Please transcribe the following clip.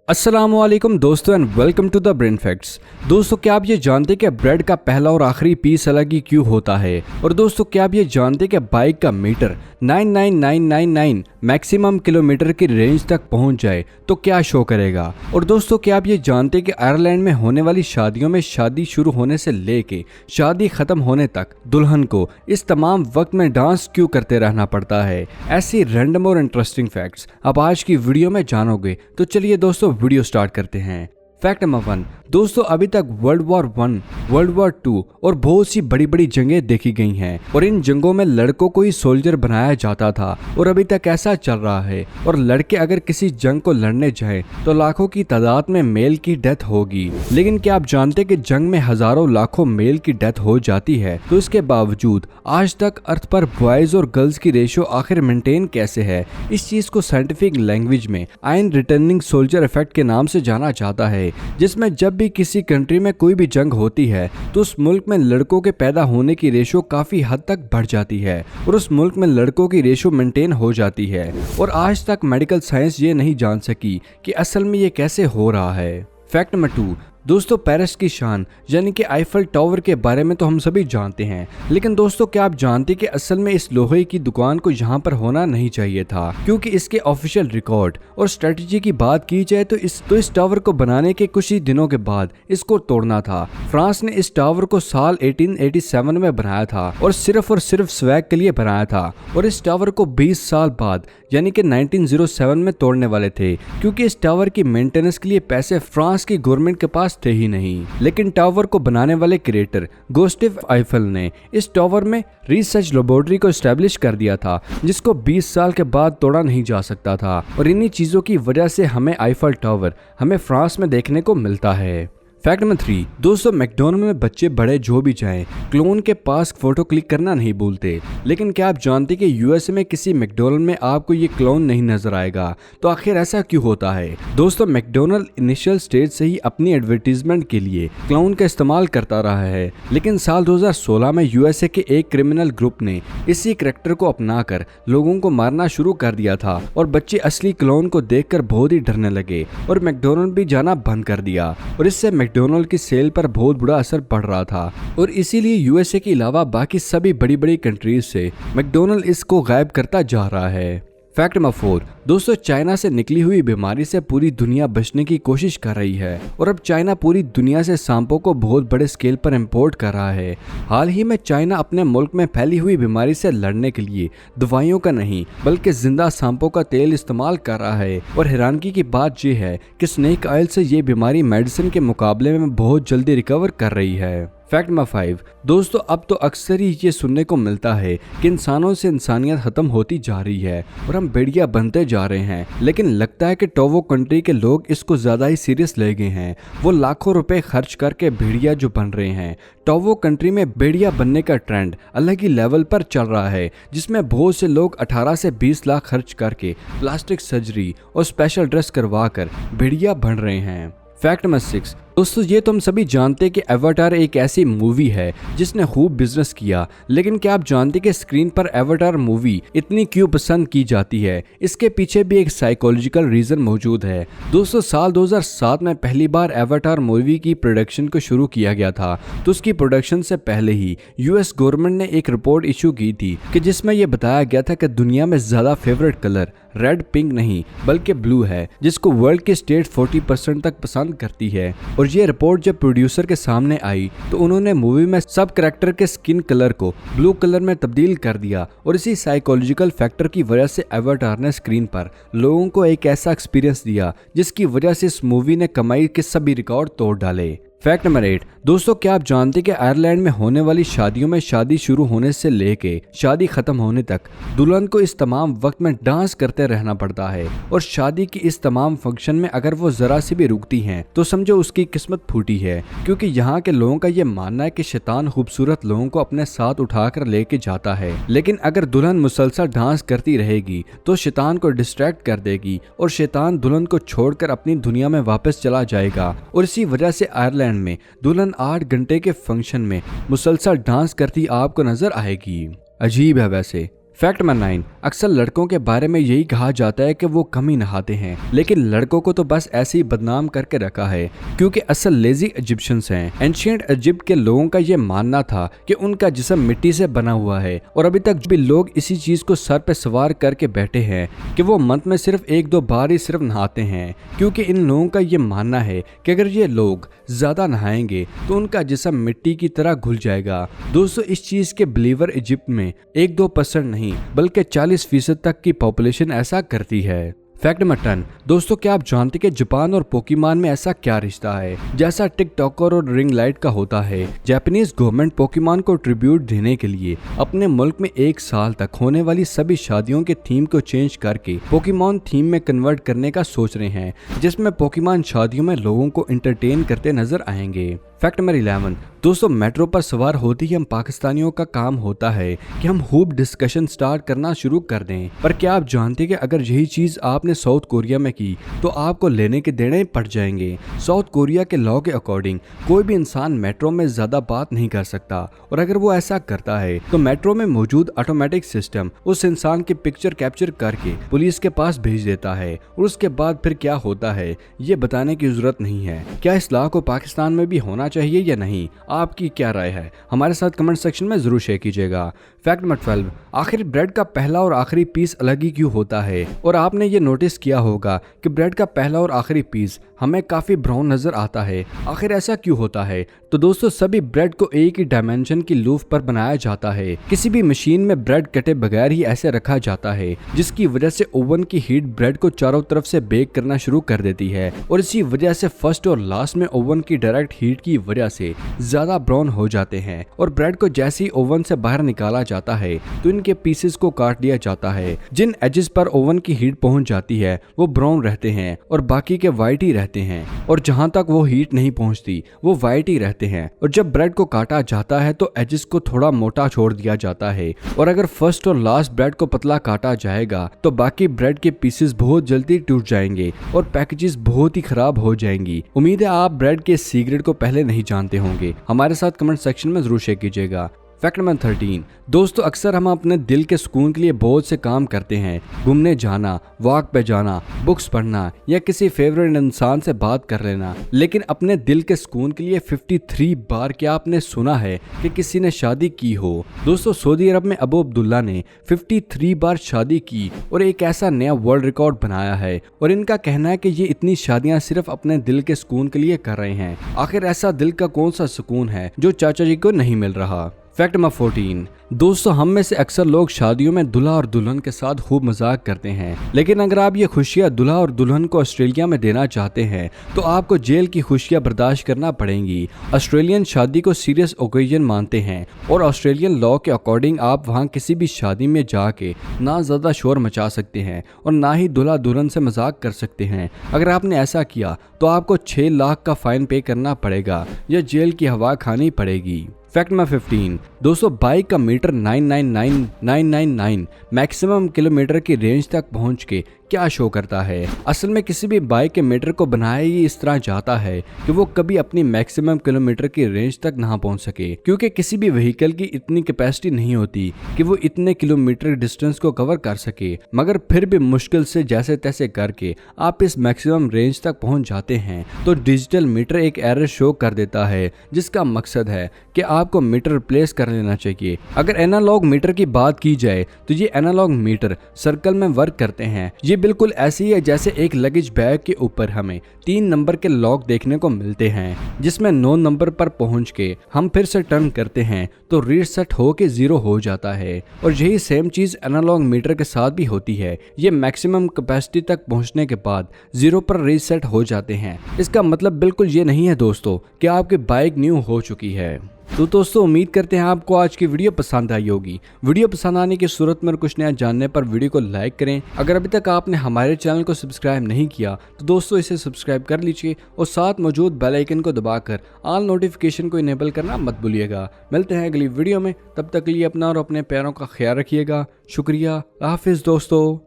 अस्सलामुअलैकुम दोस्तों and welcome to the Brain Facts. दोस्तों क्या आप ये जानते हैं कि ब्रेड का पहला और आखिरी पीस अलग ही क्यों होता है? और दोस्तों क्या आप ये जानते हैं कि बाइक का मीटर 99999 मैक्सिमम किलोमीटर की रेंज तक पहुंच जाए तो क्या शो करेगा? और दोस्तों क्या आप ये जानते हैं कि आयरलैंड में होने वाली शादियों में शादी शुरू होने से लेके शादी खत्म होने तक दुल्हन को इस तमाम वक्त में डांस क्यों करते रहना पड़ता है? ऐसी रैंडम और इंटरेस्टिंग फैक्ट्स आप आज की वीडियो में जानोगे, तो चलिए दोस्तों वीडियो स्टार्ट करते हैं। फैक्ट नंबर 1, दोस्तों अभी तक वर्ल्ड वॉर 1, वर्ल्ड वॉर 2 और बहुत सी बड़ी बड़ी जंगें देखी गई हैं और इन जंगों में लड़कों को ही सोल्जर बनाया जाता था और अभी तक ऐसा चल रहा है। और लड़के अगर किसी जंग को लड़ने जाएं तो लाखों की तादाद में मेल की डेथ होगी। लेकिन क्या आप जानते कि जंग में हजारों लाखों मेल की डेथ हो जाती है, तो इसके बावजूद आज तक अर्थ पर बॉयज और गर्ल्स की रेशियो आखिर मेंटेन कैसे है? इस चीज को साइंटिफिक लैंग्वेज में आयन रिटर्निंग सोल्जर इफेक्ट के नाम से जाना जाता है, जिसमें जब भी किसी कंट्री में कोई भी जंग होती है तो उस मुल्क में लड़कों के पैदा होने की रेशो काफी हद तक बढ़ जाती है और उस मुल्क में लड़कों की रेशो मेंटेन हो जाती है। और आज तक मेडिकल साइंस ये नहीं जान सकी कि असल में ये कैसे हो रहा है। फैक्ट नंबर 2, दोस्तों पेरिस की शान यानी कि आईफल टावर के बारे में तो हम सभी जानते हैं, लेकिन दोस्तों क्या आप जानते हैं कि असल में इस लोहे की दुकान को यहाँ पर होना नहीं चाहिए था, क्योंकि इसके ऑफिशियल रिकॉर्ड और स्ट्रेटजी की बात की जाए तो इस टावर को बनाने के कुछ ही दिनों के बाद इसको तोड़ना था। फ्रांस ने इस टावर को साल 1887 में बनाया था और सिर्फ स्वैग के लिए बनाया था और इस टावर को 20 साल बाद यानी कि 1907 में तोड़ने वाले थे, क्योंकि इस टावर की मेंटेनेंस के लिए पैसे फ्रांस की गवर्नमेंट के पास थे ही नहीं। लेकिन टावर को बनाने वाले क्रिएटर गुस्ताव आइफल ने इस टावर में रिसर्च लेबोरेटरी को एस्टेब्लिश कर दिया था, जिसको 20 साल के बाद तोड़ा नहीं जा सकता था। और इन्हीं चीजों की वजह से हमें आईफल टावर हमें फ्रांस में देखने को मिलता है। फैक्ट नंबर 3, दोस्तों मैकडोनल्ड में बच्चे बड़े जो भी जाएं क्लोन के पास फोटो क्लिक करना नहीं भूलते। लेकिन क्या आप जानते कि यूएसए में किसी मैकडोनल्ड में आपको ये क्लोन नहीं नजर आएगा? तो आखिर ऐसा क्यों होता है? दोस्तों मैकडोनल्ड इनिशियल स्टेज से ही अपनी एडवर्टीजमेंट के लिए क्लोन का इस्तेमाल करता रहा है, लेकिन साल 2016 में यूएसए के एक क्रिमिनल ग्रुप ने इसी करैक्टर को अपनाकर लोगों को मारना शुरू कर दिया था और बच्चे असली क्लोन को देखकर बहुत ही डरने लगे और मैकडोनल्ड भी जाना बंद कर दिया और इससे मैकडोनल्ड की सेल पर बहुत बुरा असर पड़ रहा था। और इसीलिए यूएसए के अलावा बाकी सभी बड़ी बड़ी कंट्रीज से मैकडोनल्ड इसको गायब करता जा रहा है। फैक्ट नंबर 4, दोस्तों चाइना से निकली हुई बीमारी से पूरी दुनिया बचने की कोशिश कर रही है और अब चाइना पूरी दुनिया से सांपों को बहुत बड़े स्केल पर इंपोर्ट कर रहा है। हाल ही में चाइना अपने मुल्क में फैली हुई बीमारी से लड़ने के लिए दवाइयों का नहीं बल्कि जिंदा सांपों का तेल इस्तेमाल कर रहा है। और हैरानगी की बात यह है कि स्नेक ऑयल से ये बीमारी मेडिसिन के मुकाबले में बहुत जल्दी रिकवर कर रही है। फैक्ट नंबर 5, दोस्तों अब तो अक्सर ही ये सुनने को मिलता है कि इंसानों से इंसानियत खत्म होती जा रही है और हम भेड़िया बनते जा रहे हैं, लेकिन लगता है कि टोवो कंट्री के लोग इसको ज्यादा ही सीरियस ले गए हैं। वो लाखों रुपए खर्च करके भेड़िया जो बन रहे हैं। टोवो कंट्री में भेड़िया बनने का ट्रेंड अलग ही लेवल पर चल रहा है, जिसमें बहुत से लोग 18 से 20 लाख खर्च करके प्लास्टिक सर्जरी और स्पेशल ड्रेस करवा कर भेड़िया बन रहे हैं। फैक्ट नंबर 6, दोस्तों ये तो हम सभी जानते हैं कि एवाटार एक ऐसी मूवी है जिसने खूब बिजनेस किया, लेकिन क्या आप जानते हैं कि स्क्रीन पर एवाटार मूवी इतनी क्यों पसंद की जाती है? इसके पीछे भी एक साइकोलॉजिकल रीजन मौजूद है। दोस्तों साल 2007 में पहली बार एवाटार मूवी की प्रोडक्शन को शुरू किया गया था, तो उसकी प्रोडक्शन से पहले ही यूएस गवर्नमेंट ने एक रिपोर्ट इशू की थी कि जिसमें यह बताया गया था कि दुनिया में ज्यादा फेवरेट कलर रेड पिंक नहीं बल्कि ब्लू है, जिसको वर्ल्ड की स्टेट 40% तक पसंद करती है। और ये रिपोर्ट जब प्रोड्यूसर के सामने आई तो उन्होंने मूवी में सब कैरेक्टर के स्किन कलर को ब्लू कलर में तब्दील कर दिया और इसी साइकोलॉजिकल फैक्टर की वजह से एवाटार ने स्क्रीन पर लोगों को एक ऐसा एक्सपीरियंस दिया जिसकी वजह से इस मूवी ने कमाई के सभी रिकॉर्ड तोड़ डाले। फैक्ट नंबर 8, दोस्तों क्या आप जानते हैं कि आयरलैंड में होने वाली शादियों में शादी शुरू होने से लेके शादी खत्म होने तक दुल्हन को इस तमाम वक्त में डांस करते रहना पड़ता है और शादी की इस तमाम फंक्शन में अगर वो जरा सी भी रुकती हैं तो समझो उसकी किस्मत फूटी है, क्योंकि यहाँ के लोगों का ये मानना है कि शैतान खूबसूरत लोगों को अपने साथ उठाकर लेके जाता है। लेकिन अगर दुल्हन मुसलसल डांस करती रहेगी तो शैतान को डिस्ट्रैक्ट कर देगी और शैतान दुल्हन को छोड़कर अपनी दुनिया में वापस चला जाएगा। और इसी वजह से आयरलैंड में दुल्हन 8 घंटे के फंक्शन में मुसलसल डांस करती आपको नजर आएगी। अजीब है वैसे। फैक्ट नंबर 9, अक्सर लड़कों के बारे में यही कहा जाता है कि वो कम ही नहाते हैं, लेकिन लड़कों को तो बस ऐसे ही बदनाम करके रखा है क्योंकि असल लेजी इजिप्शियंस हैं। एंशिएंट इजिप्ट के लोगों का ये मानना था कि उनका जिस्म मिट्टी से बना हुआ है और अभी तक भी लोग इसी चीज को सर पे सवार करके बैठे हैं कि वो मंथ में सिर्फ 1-2 बार ही सिर्फ नहाते हैं, क्योंकि इन लोगों का ये मानना है कि अगर ये लोग ज्यादा नहाएंगे तो उनका जिस्म मिट्टी की तरह घुल जाएगा। दोस्तों, इस चीज के बिलीवर इजिप्ट में 1-2% नहीं बल्कि 40% तक की पॉपुलेशन ऐसा करती है। फैक्ट नंबर 10, दोस्तों क्या आप जानते कि जापान और पोकेमॉन में ऐसा क्या रिश्ता है जैसा टिकटॉकर और रिंग लाइट का होता है। जापानीज गवर्नमेंट पोकेमॉन को ट्रिब्यूट देने के लिए अपने मुल्क में 1 साल तक होने वाली सभी शादियों के थीम को चेंज करके पोकेमॉन थीम में कन्वर्ट करने का सोच रहे हैं, जिसमें पोकेमॉन शादियों में लोगों को एंटरटेन करते नजर आएंगे। फैक्ट नंबर 11, दोस्तों मेट्रो पर सवार होते ही हम पाकिस्तानियों का काम होता है कि हम खूब डिस्कशन स्टार्ट करना शुरू कर दें, पर क्या आप जानते हैं कि अगर यही चीज आपने साउथ कोरिया में की तो आपको लेने के देने पड़ जाएंगे। साउथ कोरिया के लॉ के अकॉर्डिंग कोई भी इंसान मेट्रो में ज्यादा बात नहीं कर सकता, और अगर वो ऐसा करता है तो मेट्रो में मौजूद ऑटोमेटिक सिस्टम उस इंसान की पिक्चर कैप्चर करके पुलिस के पास भेज देता है, और उसके बाद फिर क्या होता है ये बताने की जरूरत नहीं है। क्या इस लॉ को पाकिस्तान में भी होना चाहिए या नहीं? आपकी क्या राय है? हमारे साथ कमेंट सेक्शन में जरूर शेयर कीजिएगा। फैक्ट नंबर 12, आखिर ब्रेड का पहला और आखिरी पीस अलग ही क्यों होता है? और आपने ये नोटिस किया होगा कि ब्रेड का पहला और आखिरी पीस हमें काफी ब्राउन नजर आता है, आखिर ऐसा क्यों होता है? तो दोस्तों सभी ब्रेड को एक ही डायमेंशन की लूफ पर बनाया जाता है। किसी भी मशीन में ब्रेड कटे बगैर ही ऐसे रखा जाता है, जिसकी वजह से ओवन की हीट ब्रेड को चारों तरफ से बेक करना शुरू कर देती है, और इसी वजह से फर्स्ट और लास्ट में ओवन की डायरेक्ट हीट की वजह से ज्यादा ब्राउन हो जाते हैं। और ब्रेड को जैसे ही ओवन से बाहर निकाला जाता है तो इनके पीसेस को काट लिया जाता है। जिन एजेस पर ओवन की हीट पहुंच जाती है वो ब्राउन रहते हैं और बाकी के व्हाइट ही रहते हैं, और जहां तक वो हीट नहीं पहुंचती वो व्हाइट ही रहते हैं। और जब ब्रेड को काटा जाता है तो एजेस को थोड़ा मोटा छोड़ दिया जाता है, और अगर फर्स्ट और लास्ट ब्रेड को पतला काटा जाएगा तो बाकी ब्रेड के पीसेस बहुत जल्दी टूट जाएंगे और पैकेजेस बहुत ही खराब हो जाएंगी। उम्मीद है आप ब्रेड के सीक्रेट को पहले नहीं जानते होंगे। हमारे साथ कमेंट सेक्शन में जरूर शेयर कीजिएगा। फैक्ट नंबर 13, दोस्तों अक्सर हम अपने दिल के सुकून के लिए बहुत से काम करते हैं, घूमने जाना, वॉक पे जाना, बुक्स पढ़ना या किसी फेवरेट इंसान से बात कर लेना, लेकिन अपने दिल के सुकून के लिए 53 बार क्या आपने सुना है कि किसी ने शादी की हो? दोस्तों सऊदी अरब में अबू अब्दुल्ला ने 53 बार शादी की और एक ऐसा नया वर्ल्ड रिकॉर्ड बनाया है, और इनका कहना है कि ये इतनी शादियां सिर्फ अपने दिल के सुकून के लिए कर रहे हैं। आखिर ऐसा दिल का कौन सा सुकून है जो चाचा जी को नहीं मिल रहा? फैक्ट नंबर 14, दोस्तों हम में से अक्सर लोग शादियों में दूल्हा और दुल्हन के साथ खूब मजाक करते हैं, लेकिन अगर आप ये खुशियां दूल्हा और दुल्हन को ऑस्ट्रेलिया में देना चाहते हैं तो आपको जेल की खुशियां बर्दाश्त करना पड़ेंगी। ऑस्ट्रेलियन शादी को सीरियस ओकेजन मानते हैं, और ऑस्ट्रेलियन लॉ के अकॉर्डिंग आप वहाँ किसी भी शादी में जाके ना ज्यादा शोर मचा सकते हैं और ना ही दूल्हा दुल्हन से मजाक कर सकते हैं। अगर आपने ऐसा किया तो आपको 6 लाख का फाइन पे करना पड़ेगा या जेल की हवा खानी पड़ेगी। फैक्ट नंबर 15, दोस्तों बाइक का मीटर 999999 मैक्सिमम किलोमीटर की रेंज तक पहुंच के क्या शो करता है? असल में किसी भी बाइक के मीटर को बनाया ही इस तरह जाता है कि वो कभी अपनी मैक्सिमम किलोमीटर की रेंज तक ना पहुंच सके, क्योंकि किसी भी व्हीकल की इतनी कैपेसिटी नहीं होती कि वो इतने किलोमीटर डिस्टेंस को कवर कर सके, मगर फिर भी मुश्किल से जैसे तैसे करके आप इस मैक्सिमम रेंज तक पहुंच जाते हैं। तो डिजिटल मीटर एक एरर शो कर देता है, जिसका मकसद है कि आपको मीटर रिप्लेस कर लेना चाहिए। अगर एनालॉग मीटर की बात की जाए तो ये एनालॉग मीटर सर्कल में वर्क करते हैं। ये बिल्कुल ऐसी ही है जैसे एक लगेज बैग के ऊपर हमें 3 नंबर के लॉक देखने को मिलते हैं, जिसमें 9 नंबर पर पहुंच के हम फिर से टर्न करते हैं तो रीसेट हो के 0 हो जाता है। और यही सेम चीज एनालॉग मीटर के साथ भी होती है। ये मैक्सिमम कैपेसिटी तक पहुंचने के बाद 0 पर रीसेट हो जाते हैं। इसका मतलब बिल्कुल ये नहीं है दोस्तों कि आपकी बाइक न्यू हो चुकी है। तो दोस्तों उम्मीद करते हैं आपको आज की वीडियो पसंद आई होगी। वीडियो पसंद आने की सूरत में कुछ नया जानने पर वीडियो को लाइक करें। अगर अभी तक आपने हमारे चैनल को सब्सक्राइब नहीं किया तो दोस्तों इसे सब्सक्राइब कर लीजिए और साथ मौजूद बेल आइकन को दबाकर ऑल नोटिफिकेशन को इनेबल करना मत भूलिएगा। मिलते हैं अगली वीडियो में, तब तक के लिए अपना और अपने प्यारों का ख्याल रखिएगा। शुक्रिया, हाफिज दोस्तों।